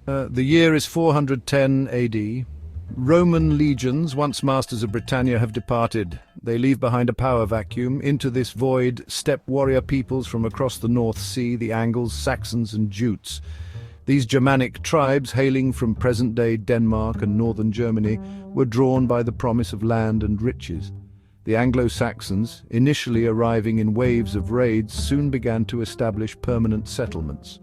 The year is 410 AD. Roman legions, once masters of Britannia, have departed. They leave behind a power vacuum. Into this void, steppe warrior peoples from across the North Sea, the Angles, Saxons and Jutes. These Germanic tribes, hailing from present-day Denmark and northern Germany, were drawn by the promise of land and riches. The Anglo-Saxons, initially arriving in waves of raids, soon began to establish permanent settlements.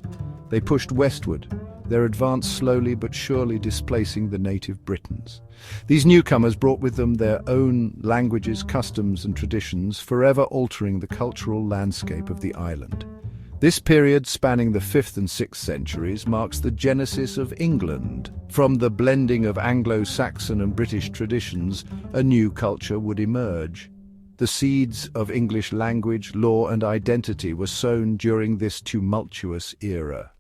They pushed westward, their advance slowly but surely displacing the native Britons. These newcomers brought with them their own languages, customs and traditions, forever altering the cultural landscape of the island. This period, spanning the 5th and 6th centuries, marks the genesis of England. From the blending of Anglo-Saxon and British traditions, a new culture would emerge. The seeds of English language, law and identity were sown during this tumultuous era.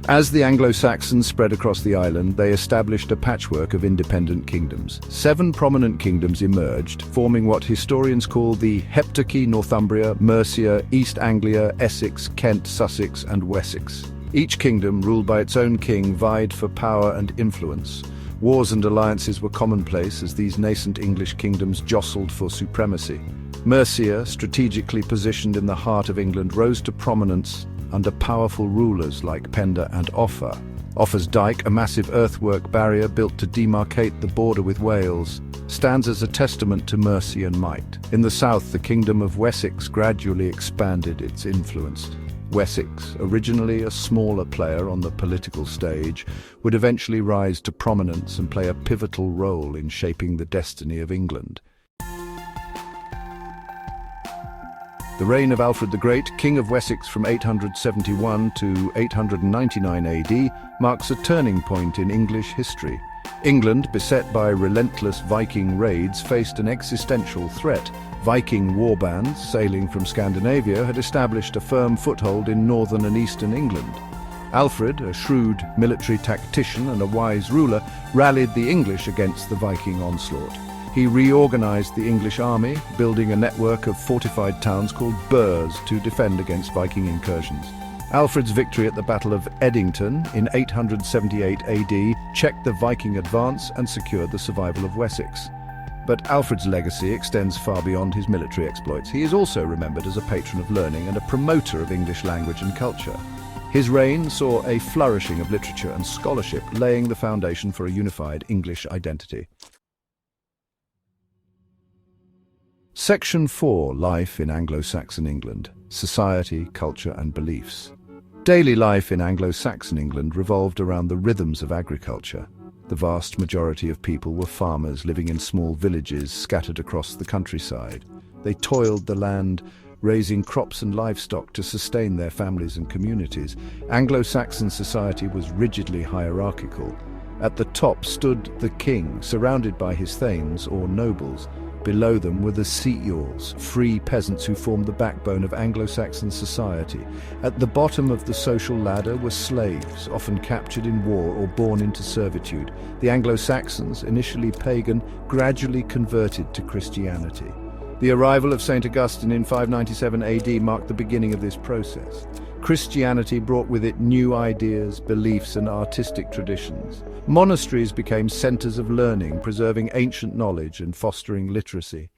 As the Anglo-Saxons spread across the island, they established a patchwork of independent kingdoms. 7 prominent kingdoms emerged, forming what historians call the Heptarchy: Northumbria, Mercia, East Anglia, Essex, Kent, Sussex and Wessex. Each kingdom, ruled by its own king, vied for power and influence. Wars and alliances were commonplace as these nascent English kingdoms jostled for supremacy. Mercia, strategically positioned in the heart of England, rose to prominence under powerful rulers like Penda and Offa. Offa's dyke, a massive earthwork barrier built to demarcate the border with Wales, stands as a testament to Mercian might. In the south, the kingdom of Wessex gradually expanded its influence. Wessex, originally a smaller player on the political stage, would eventually rise to prominence and play a pivotal role in shaping the destiny of England. The reign of Alfred the Great, King of Wessex from 871 to 899 AD, marks a turning point in English history. England, beset by relentless Viking raids, faced an existential threat. Viking warbands, sailing from Scandinavia, had established a firm foothold in northern and eastern England. Alfred, a shrewd military tactician and a wise ruler, rallied the English against the Viking onslaught. He reorganized the English army, building a network of fortified towns called burhs to defend against Viking incursions. Alfred's victory at the Battle of Edington in 878 AD checked the Viking advance and secured the survival of Wessex. But Alfred's legacy extends far beyond his military exploits. He is also remembered as a patron of learning and a promoter of English language and culture. His reign saw a flourishing of literature and scholarship, laying the foundation for a unified English identity. Section 4. Life in Anglo-Saxon England. Society, culture and beliefs. Daily life in Anglo-Saxon England revolved around the rhythms of agriculture. The vast majority of people were farmers living in small villages scattered across the countryside. They toiled the land, raising crops and livestock to sustain their families and communities. Anglo-Saxon society was rigidly hierarchical. At the top stood the king, surrounded by his thanes or nobles. Below them were the ceorls, free peasants who formed the backbone of Anglo-Saxon society. At the bottom of the social ladder were slaves, often captured in war or born into servitude. The Anglo-Saxons, initially pagan, gradually converted to Christianity. The arrival of St. Augustine in 597 AD marked the beginning of this process. Christianity brought with it new ideas, beliefs, and artistic traditions. Monasteries became centers of learning, preserving ancient knowledge and fostering literacy.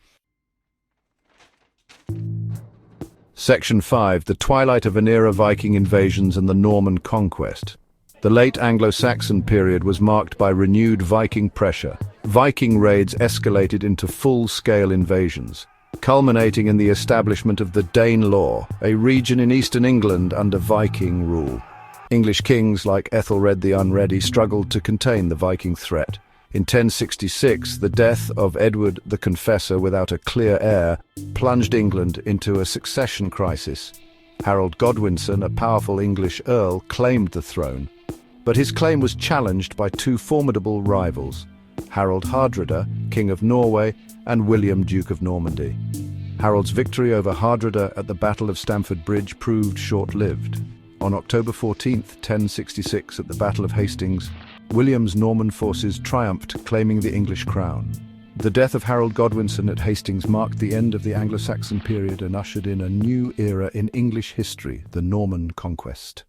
Section 5. The twilight of an era: Viking invasions and the Norman conquest. The late Anglo-Saxon period was marked by renewed Viking pressure. Viking raids escalated into full-scale invasions, culminating in the establishment of the Danelaw, a region in eastern England under Viking rule. English kings like Ethelred the Unready struggled to contain the Viking threat. In 1066, the death of Edward the Confessor without a clear heir plunged England into a succession crisis. Harold Godwinson, a powerful English earl, claimed the throne, but his claim was challenged by 2 formidable rivals: Harold Hardrada, King of Norway, and William, Duke of Normandy. Harold's victory over Hardrada at the Battle of Stamford Bridge proved short-lived. On October 14, 1066, at the Battle of Hastings, William's Norman forces triumphed, claiming the English crown. The death of Harold Godwinson at Hastings marked the end of the Anglo-Saxon period and ushered in a new era in English history, the Norman conquest.